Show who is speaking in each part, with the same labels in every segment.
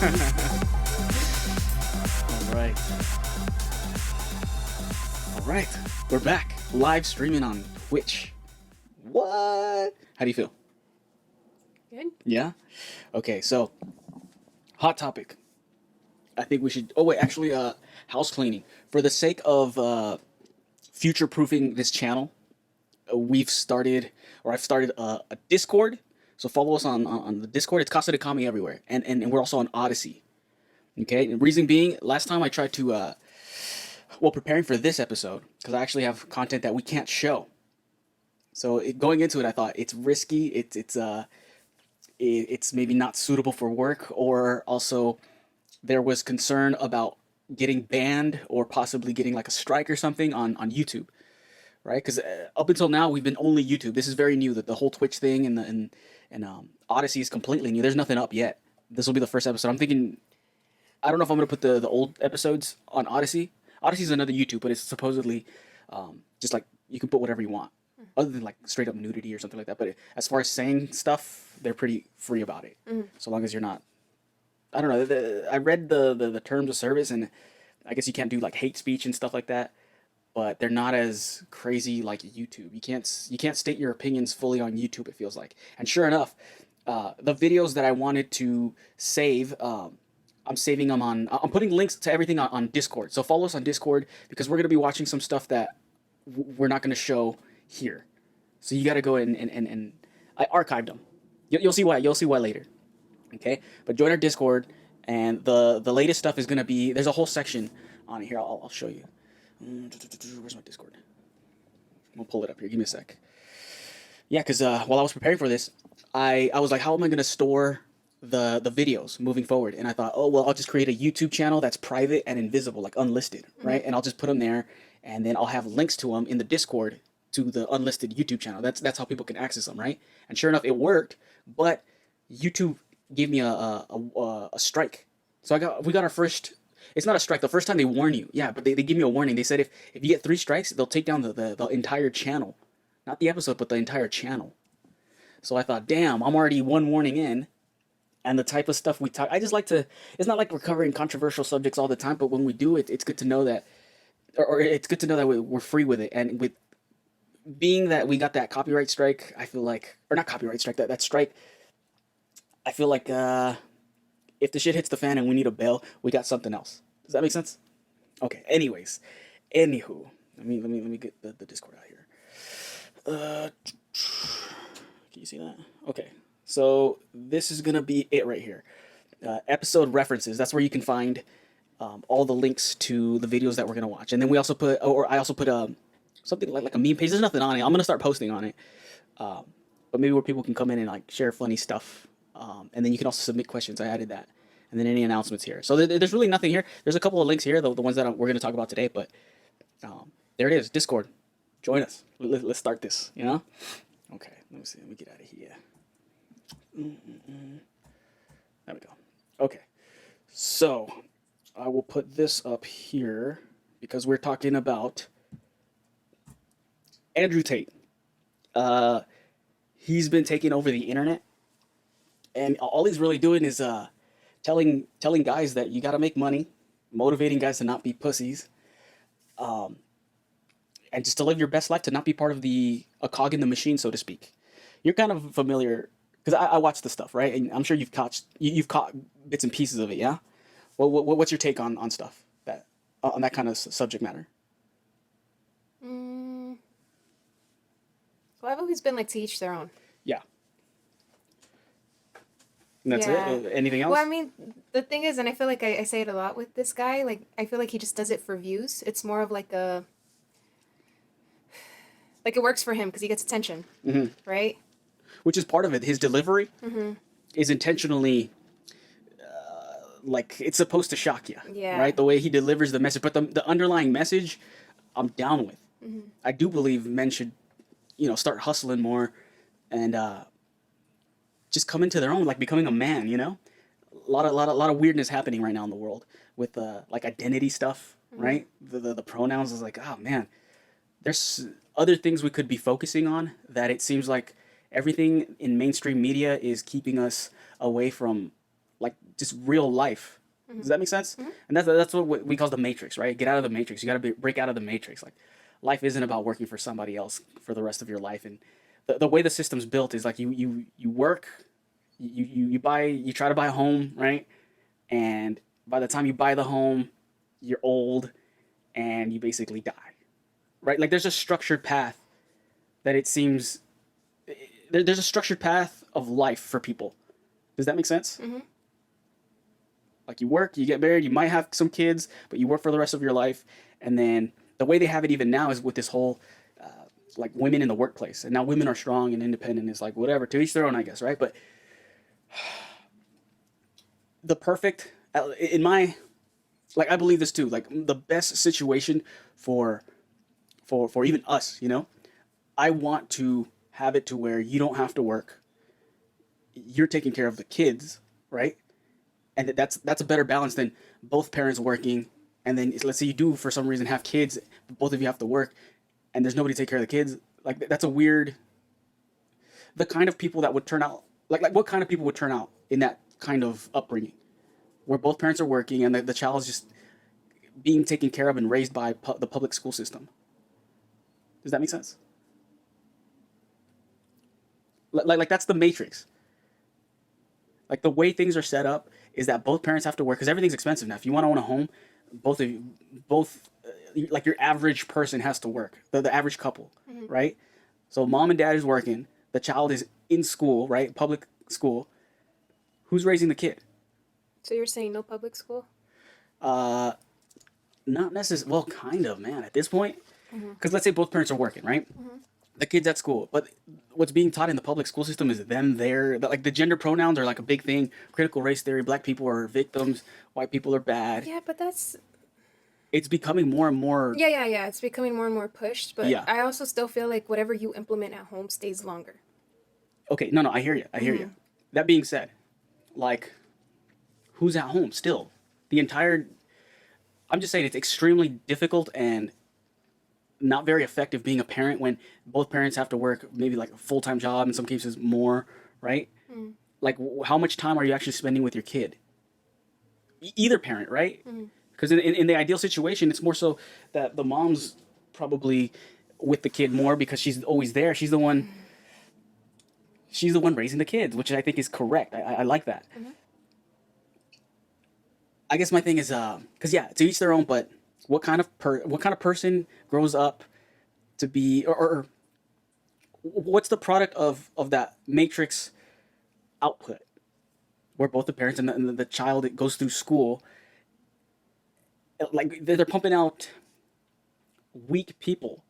Speaker 1: All right. All right. We're back. Live streaming on Twitch. What? How do you feel?
Speaker 2: Good.
Speaker 1: Yeah? Okay, so hot topic. I think we should. Oh, wait, actually, house cleaning. For the sake of future proofing this channel, I've started a Discord. So follow us on the Discord. It's Casa everywhere. And we're also on Odysee. Okay? And reason being, last time I tried to, preparing for this episode, because I actually have content that we can't show. So going into it, I thought it's risky. It's maybe not suitable for work, or also there was concern about getting banned or possibly getting like a strike or something on YouTube, right? Because up until now we've been only YouTube. This is very new. That the whole Twitch thing and Odysee is completely new. There's nothing up yet. This will be the first episode. I'm thinking. I don't know if I'm gonna put the old episodes on Odysee. Odysee is another YouTube, but it's supposedly just like you can put whatever you want, other than like straight up nudity or something like that. But as far as saying stuff, they're pretty free about it, so long as you're not. I don't know. I read the terms of service, and I guess you can't do like hate speech and stuff like that. But they're not as crazy like YouTube. You can't state your opinions fully on YouTube. It feels like, and sure enough, the videos that I wanted to save. I'm saving them on. I'm putting links to everything on Discord. So follow us on Discord because we're gonna be watching some stuff that we're not gonna show here. So you gotta go and I archived them. You'll see why. You'll see why later. Okay, but join our Discord, and the latest stuff is gonna be. There's a whole section on it here. I'll show you. Where's my Discord? I'm gonna pull it up here. Give me a sec. Yeah, because while I was preparing for this, I was like, how am I gonna store the videos moving forward? And I thought, oh well, I'll just create a YouTube channel that's private and invisible, like unlisted, right? And I'll just put them there, and then I'll have links to them in the Discord to the unlisted YouTube channel. That's how people can access them, right? And sure enough, it worked. But YouTube gave me a strike. So we got our first. It's not a strike. The first time they warn you, yeah, but they give me a warning. They said if you get 3 strikes, they'll take down the entire channel, not the episode, but the entire channel. So I thought, damn, I'm already 1 warning in. And the type of stuff we talk, I just like to. It's not like we're covering controversial subjects all the time, but when we do it, it's good to know that, or it's good to know that we're free with it. And with being that we got that copyright strike, I feel like, or not copyright strike, that strike. I feel like if the shit hits the fan and we need a bail, we got something else. Does that make sense? Okay. Anyways, anywho, let me get the Discord out here. Can you see that? Okay. So this is gonna be it right here. Episode references. That's where you can find all the links to the videos that we're gonna watch. And then we also put, or I also put something like a meme page. There's nothing on it. I'm gonna start posting on it, but maybe where people can come in and like share funny stuff. And then you can also submit questions. I added that. And then any announcements here. So there's really nothing here. There's a couple of links here, the ones that we're gonna talk about today. But there it is. Discord. Join us. Let's start this. You know. Okay. Let me see. Let me get out of here. There we go. Okay, so I will put this up here because we're talking about Andrew Tate. He's been taking over the internet, and all he's really doing is telling guys that you got to make money, motivating guys to not be pussies, and just to live your best life, to not be part of a cog in the machine, so to speak. You're kind of familiar. Because I watch the stuff, right? And I'm sure you've caught bits and pieces of it, yeah? What's your take on stuff on that kind of subject matter?
Speaker 2: Well, I've always been like to each their own.
Speaker 1: Yeah. And that's it? Anything else?
Speaker 2: Well, I mean, the thing is, and I feel like I say it a lot with this guy, like, I feel like he just does it for views. It's more of like it works for him because he gets attention, right?
Speaker 1: Which is part of it. His delivery is intentionally, like, it's supposed to shock you, right? The way he delivers the message. But the underlying message, I'm down with. I do believe men should, start hustling more and just come into their own, like becoming a man, A lot of weirdness happening right now in the world with, like, identity stuff, right? The pronouns is like, oh, man. There's other things we could be focusing on that it seems like everything in mainstream media is keeping us away from, like, just real life. Does that make sense? And that's what we call the matrix, right? Get out of the matrix. You got to break out of the matrix. Like, life isn't about working for somebody else for the rest of your life. And the way the system's built is like you work, you try to buy a home, right? And by the time you buy the home, you're old, and you basically die, right? Like, there's a structured path that it seems there's a structured path of life for people. Does that make sense? Like, you work, you get married, you might have some kids, but you work for the rest of your life. And then the way they have it even now is with this whole like women in the workplace. And now women are strong and independent. It's like, whatever, to each their own, I guess, right? But the perfect, in my, like, I believe this too, like, the best situation for even us, you know, I want to have it to where you don't have to work. You're taking care of the kids, right? And that's a better balance than both parents working. And then let's say you do for some reason have kids, but both of you have to work, and there's nobody to take care of the kids. Like, that's a weird. The kind of people that would turn out, like what kind of people would turn out in that kind of upbringing, where both parents are working and the child is just being taken care of and raised by the public school system. Does that make sense? Like that's the matrix. Like, the way things are set up is that both parents have to work because everything's expensive now. If you want to own a home, both like, your average person has to work. The average couple, right? So mom and dad is working. The child is in school, right? Public school. Who's raising the kid?
Speaker 2: So you're saying no public school?
Speaker 1: Not necessarily. Well, kind of, man. At this point, because let's say both parents are working, right? The kid's at school, but what's being taught in the public school system is them, there. Like, the gender pronouns are like a big thing. Critical race theory. Black people are victims. White people are bad.
Speaker 2: Yeah, but that's.
Speaker 1: It's becoming more and more.
Speaker 2: Yeah. It's becoming more and more pushed, but
Speaker 1: Yeah.
Speaker 2: I also still feel like whatever you implement at home stays longer.
Speaker 1: Okay, no, I hear you. I hear you. That being said, like, who's at home still? I'm just saying it's extremely difficult and not very effective being a parent when both parents have to work, maybe like a full-time job, in some cases more, right? Like, how much time are you actually spending with your kid? Either parent, right? Because in the ideal situation, it's more so that the mom's probably with the kid more because she's always there. She's the one raising the kids, which I think is correct. I like that. I guess my thing is, because yeah, to each their own. But what kind of person grows up to be, or what's the product of that matrix output, where both the parents and the child goes through school, like, they're pumping out weak people,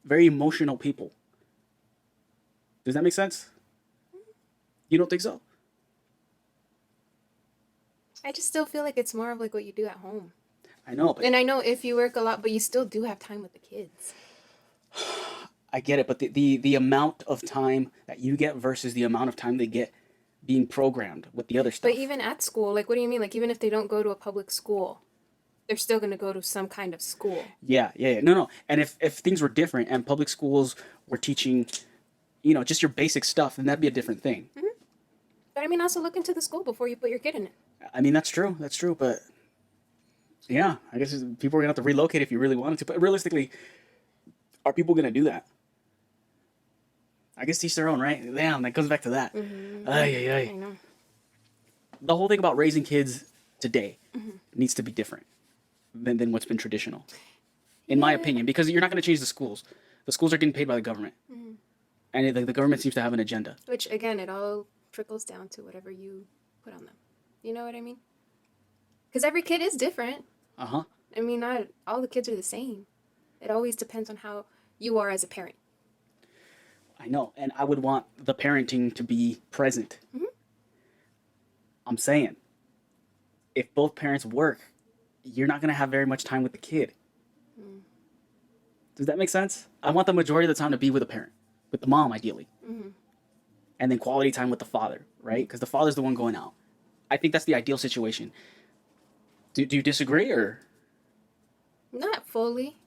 Speaker 1: very emotional people. Does that make sense? You don't think so?
Speaker 2: I just still feel like it's more of like what you do at home.
Speaker 1: I know, but
Speaker 2: And I know if you work a lot, but you still do have time with the kids.
Speaker 1: I get it, but the amount of time that you get versus the amount of time they get being programmed with the other stuff.
Speaker 2: But even at school, like, what do you mean? Like, even if they don't go to a public school, they're still going to go to some kind of school.
Speaker 1: Yeah. No. And if things were different and public schools were teaching, just your basic stuff, then that'd be a different thing.
Speaker 2: But I mean, also look into the school before you put your kid in it.
Speaker 1: I mean, that's true. But yeah, I guess people are gonna have to relocate if you really wanted to. But realistically, are people gonna do that? I guess teach their own, right? Damn, that goes back to that.
Speaker 2: I know.
Speaker 1: The whole thing about raising kids today needs to be different than what's been traditional, in my opinion, because you're not gonna change the schools. The schools are getting paid by the government, and the government seems to have an agenda.
Speaker 2: Which, again, it all trickles down to whatever you put on them. You know what I mean? Because every kid is different. I mean, not all the kids are the same. It always depends on how you are as a parent.
Speaker 1: I know, and I would want the parenting to be present. I'm saying, if both parents work, you're not going to have very much time with the kid. Does that make sense? I want the majority of the time to be with a parent, with the mom, ideally. And then quality time with the father, right? Because the father's the one going out. I think that's the ideal situation. Do you disagree, or?
Speaker 2: Not fully.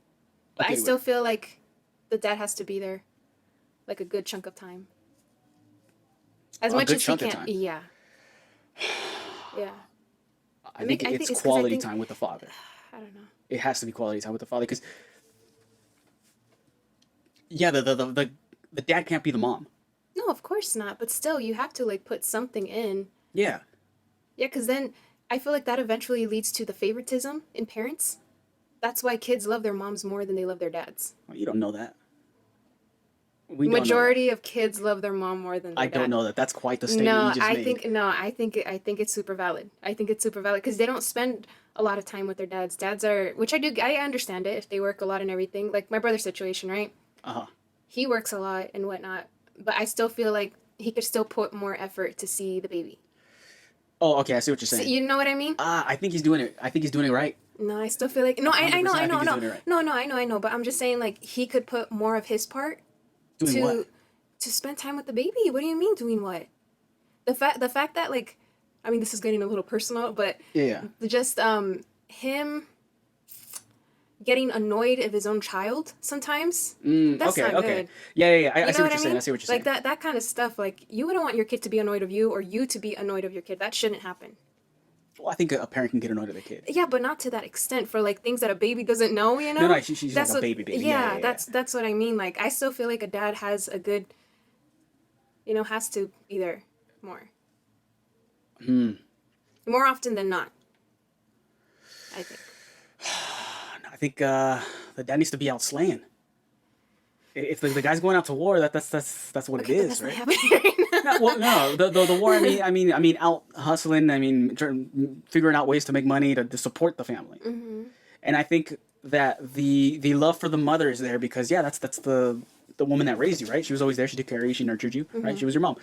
Speaker 2: But
Speaker 1: Okay,
Speaker 2: I still feel like the dad has to be there, like, a good chunk of time. As
Speaker 1: A
Speaker 2: much
Speaker 1: good
Speaker 2: as he
Speaker 1: chunk of
Speaker 2: can.
Speaker 1: time.
Speaker 2: Yeah. Yeah.
Speaker 1: I think it's
Speaker 2: it's because I
Speaker 1: quality
Speaker 2: think
Speaker 1: time with the father.
Speaker 2: I don't know.
Speaker 1: It has to be quality time with the father because yeah, the dad can't be the mom.
Speaker 2: No, of course not. But still, you have to like put something in.
Speaker 1: Yeah.
Speaker 2: Yeah, because then I feel like that eventually leads to the favoritism in parents. That's why kids love their moms more than they love their dads.
Speaker 1: Well, you don't know that. We don't know that.
Speaker 2: Majority of kids love their mom more than
Speaker 1: I
Speaker 2: their
Speaker 1: don't
Speaker 2: dad.
Speaker 1: know that. That's quite the statement you
Speaker 2: No,
Speaker 1: just made.
Speaker 2: I think it's super valid. I think it's super valid because they don't spend a lot of time with their dads. Dads are, which I do, I understand it if they work a lot and everything. Like my brother's situation, right?
Speaker 1: Uh-huh.
Speaker 2: He works a lot and whatnot, but I still feel like he could still put more effort to see the baby.
Speaker 1: Oh, okay. I see what you're
Speaker 2: So,
Speaker 1: saying.
Speaker 2: you know what I mean?
Speaker 1: I think he's doing it. I think he's doing it right.
Speaker 2: No, I still feel like no. I
Speaker 1: 100%. I think
Speaker 2: know,
Speaker 1: he's
Speaker 2: no,
Speaker 1: doing it right.
Speaker 2: no, no. I know. But I'm just saying, like he could put more of his part
Speaker 1: Doing what?
Speaker 2: to spend time with the baby. What do you mean doing what? The fact that like, I mean, this is getting a little personal, but
Speaker 1: Yeah.
Speaker 2: just him getting annoyed of his own child sometimes. That's
Speaker 1: Okay.
Speaker 2: not
Speaker 1: Okay.
Speaker 2: good.
Speaker 1: Yeah. I
Speaker 2: You
Speaker 1: see
Speaker 2: know
Speaker 1: what
Speaker 2: what I
Speaker 1: you're saying.
Speaker 2: mean?
Speaker 1: I see what you're
Speaker 2: Like
Speaker 1: saying.
Speaker 2: that kind of stuff. Like you wouldn't want your kid to be annoyed of you or you to be annoyed of your kid. That shouldn't happen.
Speaker 1: Well, I think a parent can get annoyed at a kid.
Speaker 2: Yeah, but not to that extent for like things that a baby doesn't know, you know?
Speaker 1: No, she's
Speaker 2: That's
Speaker 1: like a
Speaker 2: what,
Speaker 1: baby.
Speaker 2: yeah,
Speaker 1: Yeah.
Speaker 2: that's what I mean. Like I still feel like a dad has a good, you know, has to be there more. More often than not. I think.
Speaker 1: I think the dad needs to be out slaying. If the guy's going out to war, that's what
Speaker 2: Okay,
Speaker 1: it
Speaker 2: but
Speaker 1: is,
Speaker 2: that's not
Speaker 1: right?
Speaker 2: happening right now.
Speaker 1: No, well, no, the war. I mean, out hustling. I mean, figuring out ways to make money to support the family. And I think that the love for the mother is there because yeah, that's the woman that raised you, right? She was always there. She took care of you. She nurtured you, right? She was your mom.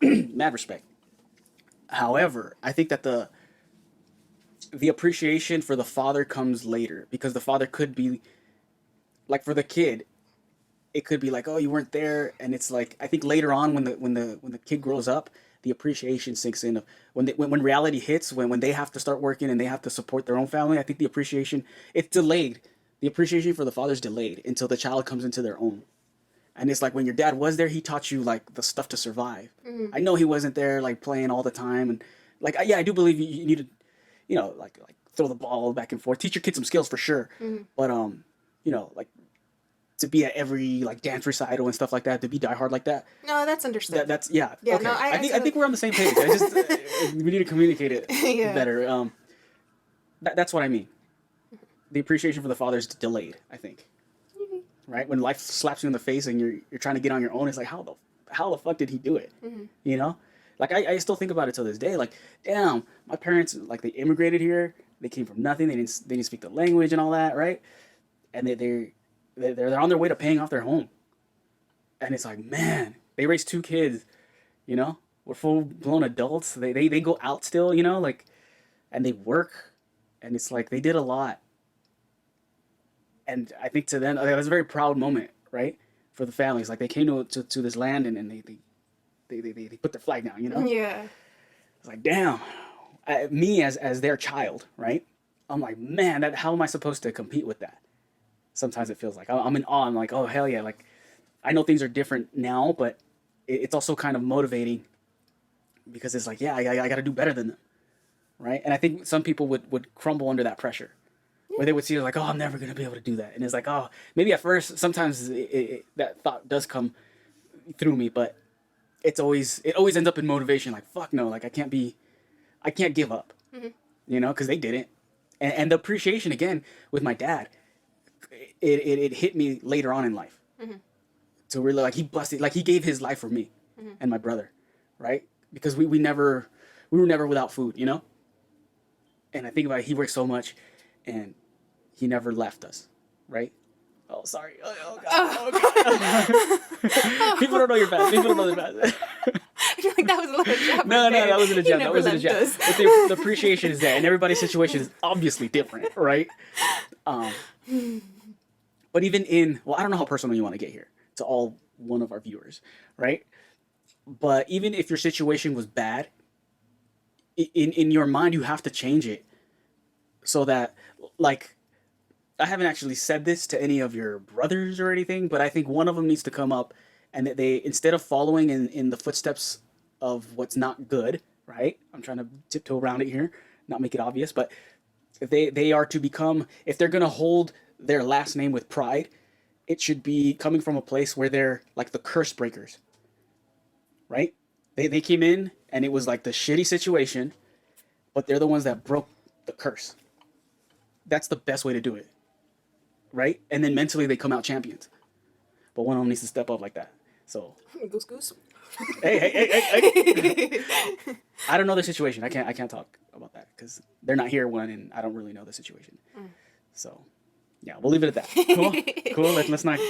Speaker 1: Mad respect. However, I think that the appreciation for the father comes later because the father could be like for the kid it could be like, oh, you weren't there, and it's like I think later on when the kid grows up, the appreciation sinks in of when reality hits, when they have to start working and they have to support their own family. I think the appreciation it's delayed. The appreciation for the father's delayed until the child comes into their own. And it's like when your dad was there, he taught you like the stuff to survive. I know he wasn't there like playing all the time, and like yeah, I do believe you need to, like throw the ball back and forth, teach your kids some skills for sure. But like to be at every like dance recital and stuff like that, to be diehard like that.
Speaker 2: No, that's understood.
Speaker 1: That's yeah.
Speaker 2: Yeah,
Speaker 1: Okay.
Speaker 2: no,
Speaker 1: I think we're on the same page. I just we need to communicate it
Speaker 2: Yeah.
Speaker 1: better. That's what I mean. The appreciation for the father is delayed. I think. Right when life slaps you in the face and you're trying to get on your own, it's like how the fuck did he do it? You know, like I still think about it till this day. Like damn, my parents like they immigrated here. They came from nothing. They didn't speak the language and all that, right? And they're on their way to paying off their home. And it's like, man, they raised 2 kids, we're full blown adults. They go out still, like, and they work, and it's like they did a lot. And I think to them, like, that's a very proud moment, right, for the families. Like they came to this land and they put their flag down,
Speaker 2: Yeah.
Speaker 1: It's like, damn, me as their child, right? I'm like, man, how am I supposed to compete with that? Sometimes it feels like I'm in awe. I'm like, oh hell yeah! Like, I know things are different now, but it's also kind of motivating because it's like, yeah, I got to do better than them, right? And I think some people would crumble under that pressure, where they would see it like, oh, I'm never gonna be able to do that, and it's like, oh, maybe at first, sometimes that thought does come through me, but it always ends up in motivation. Like, fuck no, like I can't give up, because they didn't, and the appreciation again with my dad. It hit me later on in life. So really like he busted, like he gave his life for me and my brother, right? Because we were never without food, And I think about it, he worked so much and he never left us, right? Oh, sorry. Oh God. Oh God. People don't know you're bad. People don't know they're bad.
Speaker 2: I feel like that was a little jab.
Speaker 1: No, that wasn't a jab. That wasn't a jab.
Speaker 2: Us.
Speaker 1: But the appreciation is there, and everybody's situation is obviously different, right? But even I don't know how personal you want to get here to all one of our viewers, right? But even if your situation was bad, in your mind, you have to change it so that, like, I haven't actually said this to any of your brothers or anything, but I think one of them needs to come up and that they, instead of following in the footsteps of what's not good, right? I'm trying to tiptoe around it here, not make it obvious, but if they are to become, if they're gonna hold their last name with pride, it should be coming from a place where they're like the curse breakers, right? They came in and it was like the shitty situation, but they're the ones that broke the curse. That's the best way to do it, right? And then mentally they come out champions. But one of them needs to step up like that. So
Speaker 2: Goose goose.
Speaker 1: hey. I don't know the situation. I can't talk about that because they're not here one, and I don't really know the situation. So yeah, we'll leave it at that. Cool. Let's not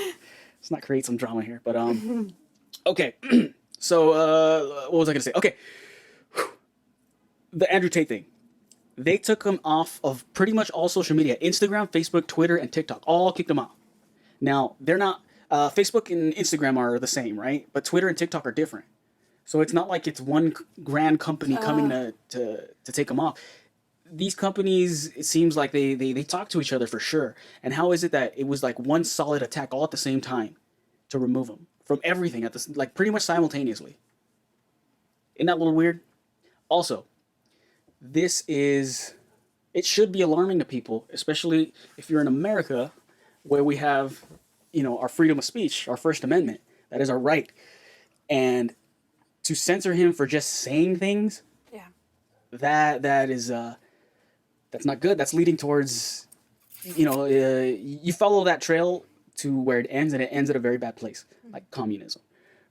Speaker 1: create some drama here. But okay. So what was I gonna say? Okay, the Andrew Tate thing. They took him off of pretty much all social media: Instagram, Facebook, Twitter, and TikTok. All kicked him off. Now they're not. Facebook and Instagram are the same, right? But Twitter and TikTok are different. So it's not like it's one grand company coming to take them off. These companies, it seems like they talk to each other for sure. And how is it that it was like one solid attack all at the same time to remove them from everything at this, like pretty much simultaneously? Isn't that a little weird? Also, it should be alarming to people, especially if you're in America, where we have, our freedom of speech, our First Amendment. That is our right. And to censor him for just saying things, that is that's not good. That's leading towards, you follow that trail to where it ends, and it ends at a very bad place, like communism,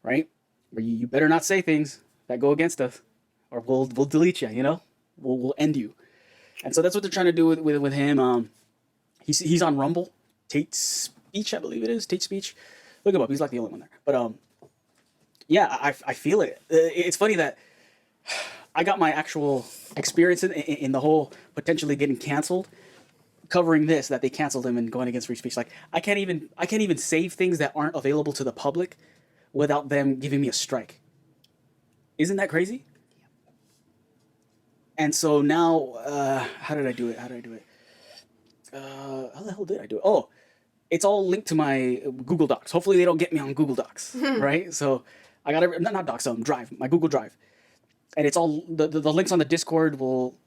Speaker 1: right? Where you better not say things that go against us, or we'll delete you. We'll end you. And so that's what they're trying to do with him. He's on Rumble, Tate Speech, I believe it is, Tate Speech. Look him up. He's like the only one there. But yeah, I feel it. It's funny that I got my actual experience in the whole potentially getting canceled, covering this, that they canceled him and going against free speech. Like I can't even save things that aren't available to the public without them giving me a strike. Isn't that crazy? And so now, how did I do it? How the hell did I do it? Oh, it's all linked to my Google Docs. Hopefully they don't get me on Google Docs, right? So I got not Docs, Drive, my Google Drive. And it's all, the links on the Discord will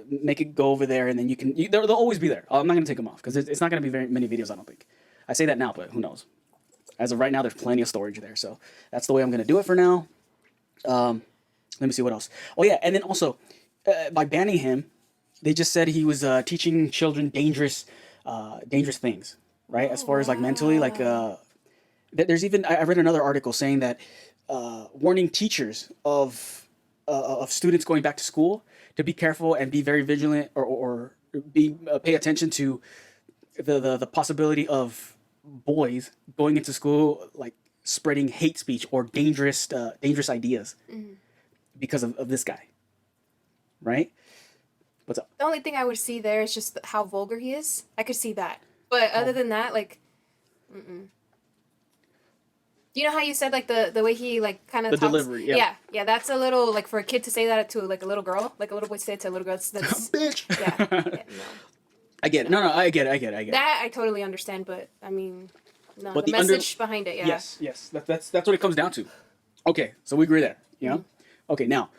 Speaker 1: make it go over there, and then they'll always be there. I'm not going to take them off, because it's not going to be very many videos, I don't think. I say that now, but who knows? As of right now, there's plenty of storage there, so that's the way I'm going to do it for now. Let me see what else. Oh yeah, and then also, by banning him, they just said he was teaching children dangerous things, right? As far as like mentally, like there's even, I read another article saying that warning teachers of students going back to school to be careful and be very vigilant, or pay attention to the possibility of boys going into school like spreading hate speech or dangerous ideas because of this guy, right? What's up?
Speaker 2: The only thing I would see there is just how vulgar he is. I could see that. But other than that, like, you know how you said, like, the way he, like, kind of
Speaker 1: talks? Delivery, yeah.
Speaker 2: Yeah, that's a little, like, for a kid to say that to, like, a little girl, like, a little boy to say it to a little girl, that's
Speaker 1: bitch!
Speaker 2: Yeah, no.
Speaker 1: I get it. No, I get it.
Speaker 2: That I totally understand, but, I mean, no,
Speaker 1: but
Speaker 2: the message behind it, yeah.
Speaker 1: Yes, that's what it comes down to. Okay, so we agree there, Okay, now,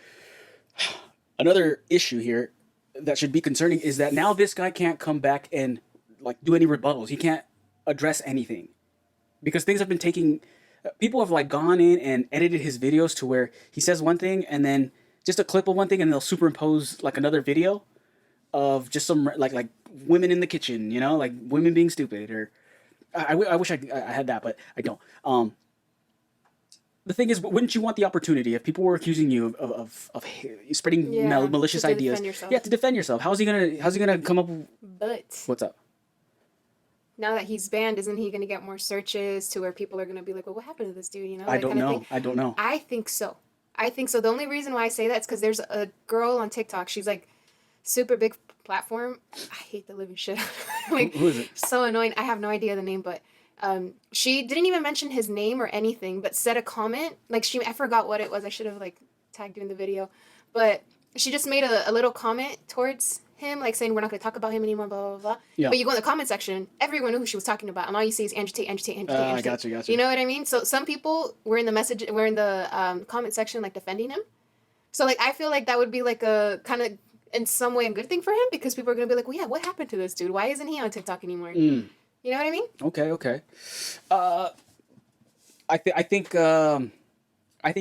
Speaker 1: another issue here that should be concerning is that now this guy can't come back and, like, do any rebuttals. He can't address anything. Because things have been taking... People have, like, gone in and edited his videos to where he says one thing and then just a clip of one thing, and they'll superimpose, like, another video of just some, like women in the kitchen, like women being stupid, or... I wish I had that, but I don't. The thing is, wouldn't you want the opportunity if people were accusing you of spreading malicious ideas? Yeah, to defend yourself. How's he gonna come up?
Speaker 2: But
Speaker 1: what's up?
Speaker 2: Now that he's banned, isn't he gonna get more searches to where people are gonna be like, "Well, what happened to this dude?"
Speaker 1: I don't know. I don't know.
Speaker 2: I think so. The only reason why I say that is because there's a girl on TikTok. She's like super big platform. I hate the living shit. Like,
Speaker 1: who is it?
Speaker 2: So annoying. I have no idea the name, but she didn't even mention his name or anything, but said a comment. Like, I forgot what it was. I should have, like, tagged you in the video. But she just made a little comment towards him, like, saying we're not going to talk about him anymore, blah, blah, blah. Yeah. But you go in the comment section, everyone knew who she was talking about, and all you see is Andrew Tate.
Speaker 1: I got you.
Speaker 2: You know what I mean? So some people were in the comment section, like, defending him. So like I feel like that would be like a kind of in some way a good thing for him because people are gonna be like, well, yeah, what happened to this dude? Why isn't he on TikTok anymore?
Speaker 1: Mm.
Speaker 2: You know what I mean?
Speaker 1: Okay. I think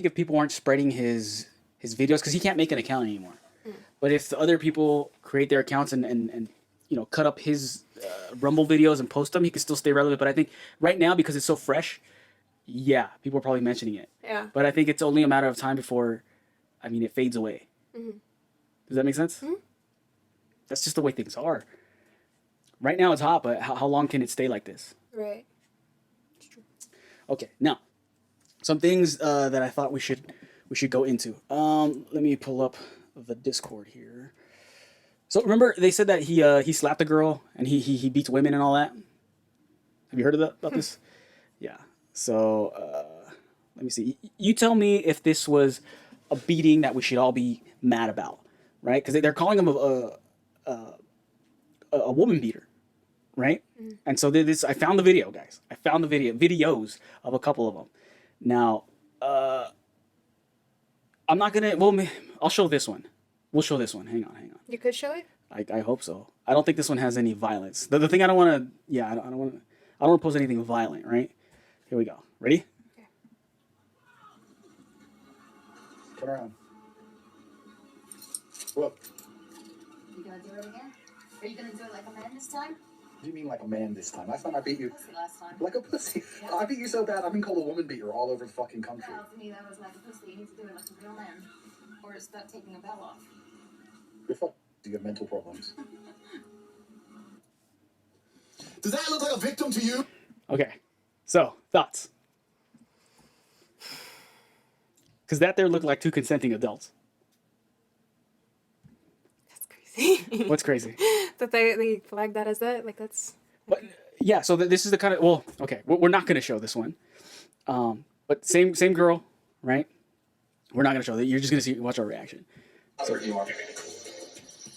Speaker 1: if people aren't spreading his videos, because he can't make an account anymore. But if the other people create their accounts and you know cut up his Rumble videos and post them, he can still stay relevant. But I think right now because it's so fresh, yeah, people are probably mentioning it.
Speaker 2: Yeah.
Speaker 1: But I think it's only a matter of time before, I mean, it fades away.
Speaker 2: Mm-hmm.
Speaker 1: Does that make sense?
Speaker 2: Mm-hmm.
Speaker 1: That's just the way things are. Right now it's hot, but how long can it stay like this?
Speaker 2: Right. It's true.
Speaker 1: Okay, now some things that I thought we should go into. Let me pull up the Discord here. So remember they said that he slapped a girl and he beats women and all that. Have you heard of that about this? Yeah. So let me see. You tell me if this was a beating that we should all be mad about, right? Because they're calling him a woman beater, right? Mm. And so this I found the video, guys. I found the videos of a couple of them. Now, I'm not gonna. Well, I'll show this one. We'll show this one. Hang on.
Speaker 2: You could show it.
Speaker 1: I hope so. I don't think this one has any violence. The thing I don't want to. Yeah, I don't want to post anything violent, right? Here we go. Ready?
Speaker 3: Okay. Turn around. Look.
Speaker 4: You gonna do it again? Are you gonna do it like a man this time?
Speaker 3: What do you mean like a man this time? Last time I beat you.
Speaker 4: Pussy last time.
Speaker 3: Like a pussy.
Speaker 4: Yeah.
Speaker 3: I beat you so bad I've been called a woman beater all over the fucking country.
Speaker 4: Well, to me that was like a pussy. You need to do it like a real man. Or start taking a bell off.
Speaker 3: You're fucked. You have mental problems.
Speaker 5: Does that look like a victim to you?
Speaker 1: Okay. So thoughts? Because that there looked like two consenting adults.
Speaker 2: That's crazy.
Speaker 1: What's crazy?
Speaker 2: That they flagged that as that? Like that's...
Speaker 1: But, yeah, so this is the kind of... Well, okay, we're not going to show this one. But same girl, right? We're not going to show that. You're just going to watch our reaction.
Speaker 5: How pretty you are.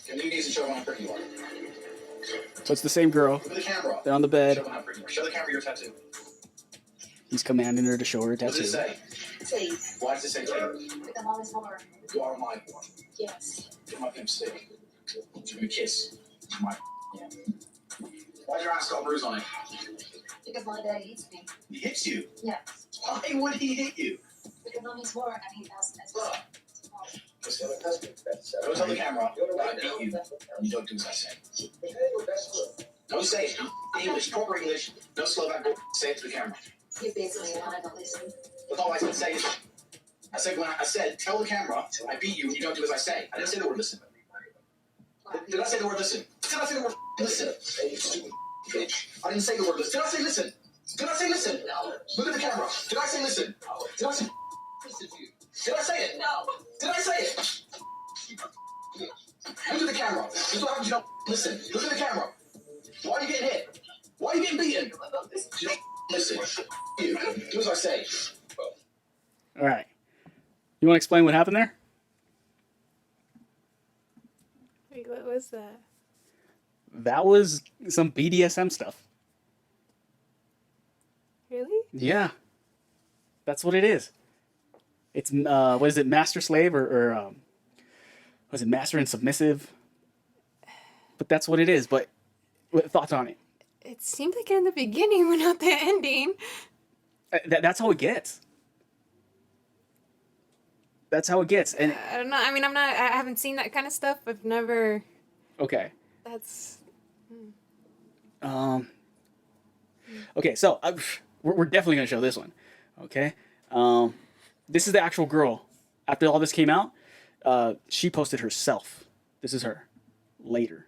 Speaker 5: Can you need to show them how pretty you are?
Speaker 1: So it's the same girl.
Speaker 5: Look at the camera.
Speaker 1: They're on the bed.
Speaker 5: Show them how pretty you are. Show the camera your tattoo.
Speaker 1: He's commanding her to show her
Speaker 5: What
Speaker 1: tattoo.
Speaker 5: does it say?
Speaker 4: Please.
Speaker 5: Why does it say Tate?
Speaker 4: With the mom is more.
Speaker 5: You are my one.
Speaker 4: Yes.
Speaker 5: Get my pimp stick. Give me a kiss. My yeah. Why's your ass got a bruise on it?
Speaker 4: Because my daddy hits me.
Speaker 5: He hits you?
Speaker 4: Yes.
Speaker 5: Why would he hit you?
Speaker 4: Because mommy's more and he has
Speaker 5: Ugh. Go tell the camera that I beat you and you don't do as I say. No say it. English, proper English. No Slovak. Say it to the camera.
Speaker 4: You basically wanted to listen.
Speaker 5: That's all I said. Say it. I said, tell the camera I beat you and you don't do as I say. I didn't say the word listen. Did I say the word listen? Did I say the word listen? You stupid bitch. I didn't say the word listen. Did I say listen? Did I say listen? No. Look at the camera. Did I say listen? No. Did I say listen to you? Did I say it? No. Did I say it? Look at the camera. This is what happens. You don't listen. Look at the camera. Why are you getting hit? Why are you getting beaten? You don't listen. You do as I say.
Speaker 1: All right. You want to explain what happened there?
Speaker 2: Wait, what was that?
Speaker 1: That was some BDSM stuff.
Speaker 2: Really?
Speaker 1: Yeah. That's what it is. It's, what is it, master slave or was it master and submissive? But that's what it is. But what thoughts on it?
Speaker 2: It seemed like in the beginning, but not the ending.
Speaker 1: That's how it gets. That's how it gets. And
Speaker 2: I don't know. I mean, I haven't seen that kind of stuff. I've never.
Speaker 1: Okay.
Speaker 2: That's.
Speaker 1: Okay, so we're definitely gonna show this one. Okay. This is the actual girl. After all this came out, she posted herself. This is her. Later.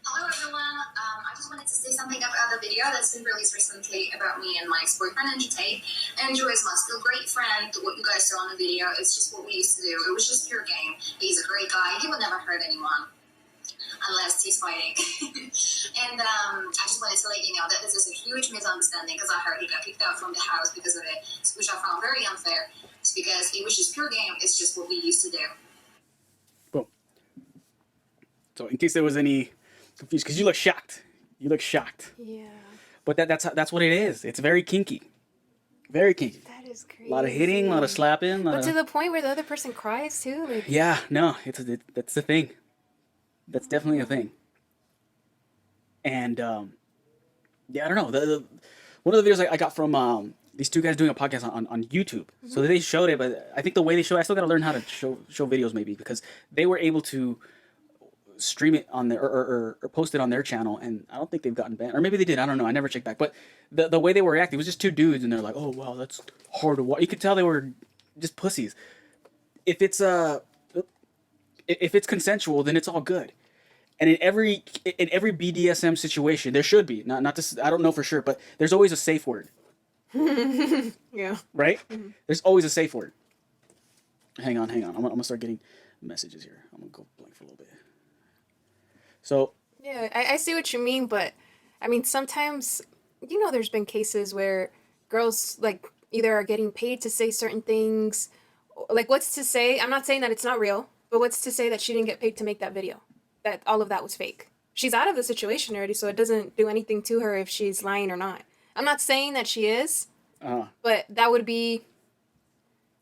Speaker 4: Hello everyone. I just wanted to say something about the video that's been released recently about me and my ex-boyfriend and Tate. Andrew is my still great friend. What you guys saw on the video is just what we used to do. It was just pure game. He's a great guy. He would never hurt anyone unless he's fighting. And I just wanted to let you know that this is a huge misunderstanding because I heard he got kicked out from the house because of it, which I found very unfair. It's because it was just pure game. It's just what we used to do.
Speaker 1: Boom. So in case there was any confusion, because you look shocked. You look shocked.
Speaker 2: Yeah.
Speaker 1: But that's what it is. It's very kinky. Very kinky.
Speaker 2: That is crazy.
Speaker 1: A lot of hitting, a lot of slapping.
Speaker 2: But to the point where the other person cries too. Like...
Speaker 1: Yeah, no, that's the thing. That's definitely a thing. And yeah, I don't know. The one of the videos I got from these two guys doing a podcast on YouTube. So they showed it, but I think the way they show it, I still got to learn how to show videos maybe, because they were able to stream it on their or post it on their channel, and I don't think they've gotten banned, or maybe they did. I don't know. I never checked back. But the way they were reacting, it was just two dudes, and they're like, "Oh wow, that's hard to watch." You could tell they were just pussies. If it's consensual, then it's all good. And in every BDSM situation, there should be not this. I don't know for sure, but there's always a safe word.
Speaker 2: Yeah.
Speaker 1: Right? There's always a safe word. Hang on. I'm gonna start getting messages here. I'm gonna go blank for a little bit. So.
Speaker 2: Yeah, I see what you mean, but I mean sometimes, there's been cases where girls like either are getting paid to say certain things, like what's to say? I'm not saying that it's not real, but what's to say that she didn't get paid to make that video? That all of that was fake. She's out of the situation already, so it doesn't do anything to her if she's lying or not. I'm not saying that she is, but that would be,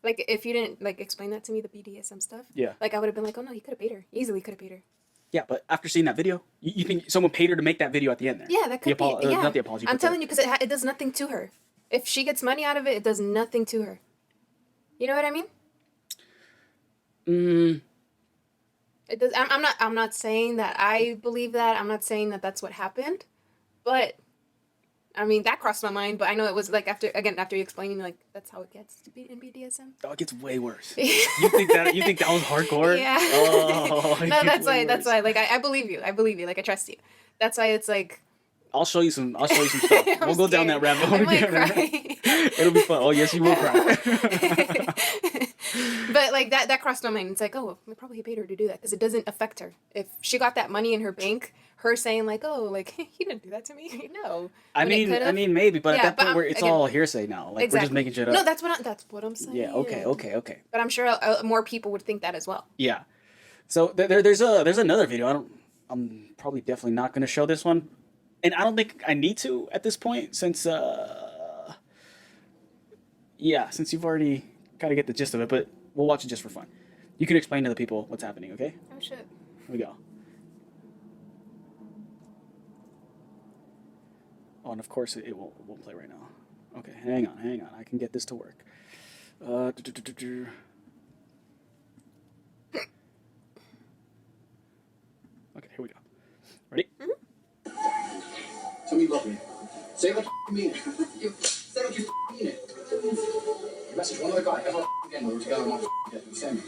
Speaker 2: like, if you didn't, like, explain that to me, the BDSM stuff.
Speaker 1: Yeah.
Speaker 2: Like, I would have been like, oh, no, you could have paid her. Easily could have paid her.
Speaker 1: Yeah, but after seeing that video, you think someone paid her to make that video at the end there?
Speaker 2: Yeah, that could be. Yeah.
Speaker 1: Not the apology.
Speaker 2: I'm telling you, because it does nothing to her. If she gets money out of it, it does nothing to her. You know what I mean? It does. I'm not saying that I believe that. I'm not saying that that's what happened, but I mean that crossed my mind. But I know it was like after you explaining, like that's how it gets to be in BDSM.
Speaker 1: Oh, it gets way worse. You think that was hardcore?
Speaker 2: Yeah.
Speaker 1: Oh,
Speaker 2: no, that's why. That's why. Like I believe you. I believe you. Like I trust you. That's why it's like.
Speaker 1: I'll show you some stuff. We'll go down that rabbit hole.
Speaker 2: I might cry.
Speaker 1: It'll be fun. Oh yes, you will cry.
Speaker 2: But like that crossed my mind. It's like, oh, we probably paid her to do that because it doesn't affect her. If she got that money in her bank, her saying like, oh, like he didn't do that to me. No.
Speaker 1: I mean maybe, but
Speaker 2: yeah,
Speaker 1: at that point where it's all hearsay now. Like
Speaker 2: exactly.
Speaker 1: we're just making shit up.
Speaker 2: No, that's what I'm saying.
Speaker 1: Yeah. Okay.
Speaker 2: But I'm sure more people would think that as well.
Speaker 1: Yeah. So there's another video. I'm probably definitely not going to show this one, and I don't think I need to at this point since since you've already kind of get the gist of it, but we'll watch it just for fun. You can explain to the people what's happening, okay?
Speaker 2: Oh shit.
Speaker 1: Here we go. Oh, and of course it won't play right now. Okay, hang on. I can get this to work. Okay, here we go. Ready?
Speaker 5: Tell me you love me. Say it like you mean it. Say it like you mean it. You message one other guy ever again when we're together and understand me.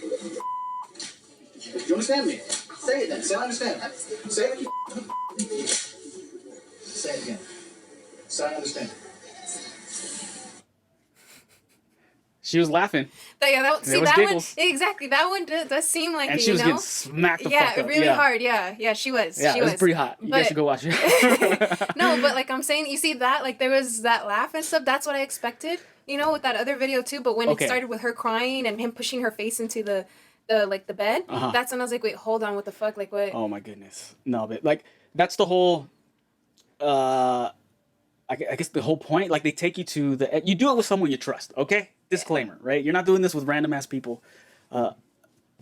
Speaker 5: Do you understand me? Say it then. Say I understand. Say it like you say it again. Say I understand.
Speaker 1: She was laughing.
Speaker 2: That
Speaker 1: giggles.
Speaker 2: one exactly. That one does seem like
Speaker 1: and
Speaker 2: it,
Speaker 1: she was getting smacked the fuck up.
Speaker 2: Really hard. Yeah, she was.
Speaker 1: Yeah,
Speaker 2: she
Speaker 1: it was pretty hot. You guys should go watch it.
Speaker 2: No, but like I'm saying, you see that like there was that laugh and stuff. That's what I expected. With that other video too. But when it started with her crying and him pushing her face into the bed, that's when I was like, wait, hold on, what the fuck? Like what?
Speaker 1: Oh my goodness. No, but like that's the whole. I guess the whole point, like they take you to you do it with someone you trust, okay? Disclaimer, right? You're not doing this with random ass people.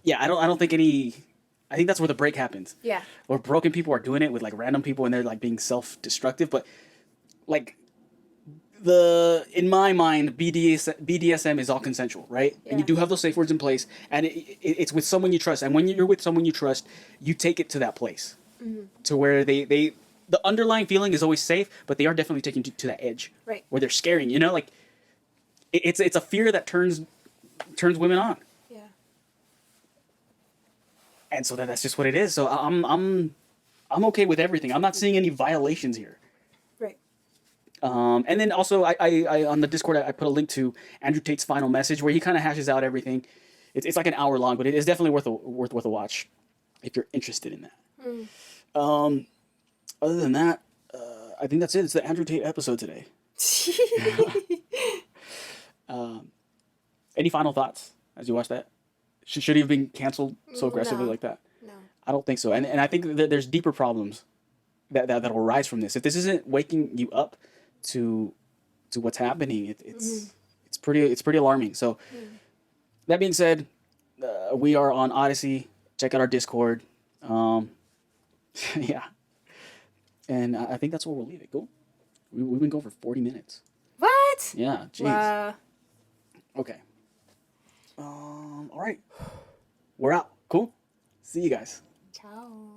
Speaker 1: Yeah, I don't think I think that's where the break happens.
Speaker 2: Yeah.
Speaker 1: Or broken people are doing it with like random people and they're like being self-destructive, but like in my mind, BDSM is all consensual, right? Yeah. And you do have those safe words in place, and it's with someone you trust. And when you're with someone you trust, you take it to that place, to where the underlying feeling is always safe, but they are definitely taking you to that edge,
Speaker 2: right?
Speaker 1: Where they're scaring, like it's a fear that turns women on.
Speaker 2: Yeah. And
Speaker 1: so that's just what it is. So I'm okay with everything. I'm not seeing any violations here.
Speaker 2: Right.
Speaker 1: And then also I on the Discord I put a link to Andrew Tate's final message where he kind of hashes out everything. It's like an hour long, but it is definitely worth a watch if you're interested in that. Other than that, I think that's it. It's the Andrew Tate episode today. Any final thoughts as you watch that? Should he have been canceled so aggressively like that?
Speaker 2: No.
Speaker 1: I don't think so. And I think that there's deeper problems that'll arise from this. If this isn't waking you up to what's happening, it's it's pretty alarming. So that being said, we are on Odysee. Check out our Discord. Yeah, and I think that's where we'll leave it. Cool. We've been going for 40 minutes.
Speaker 2: What?
Speaker 1: Yeah. Jeez.
Speaker 2: Wow.
Speaker 1: Okay. All right. We're out. Cool. See you guys.
Speaker 2: Ciao.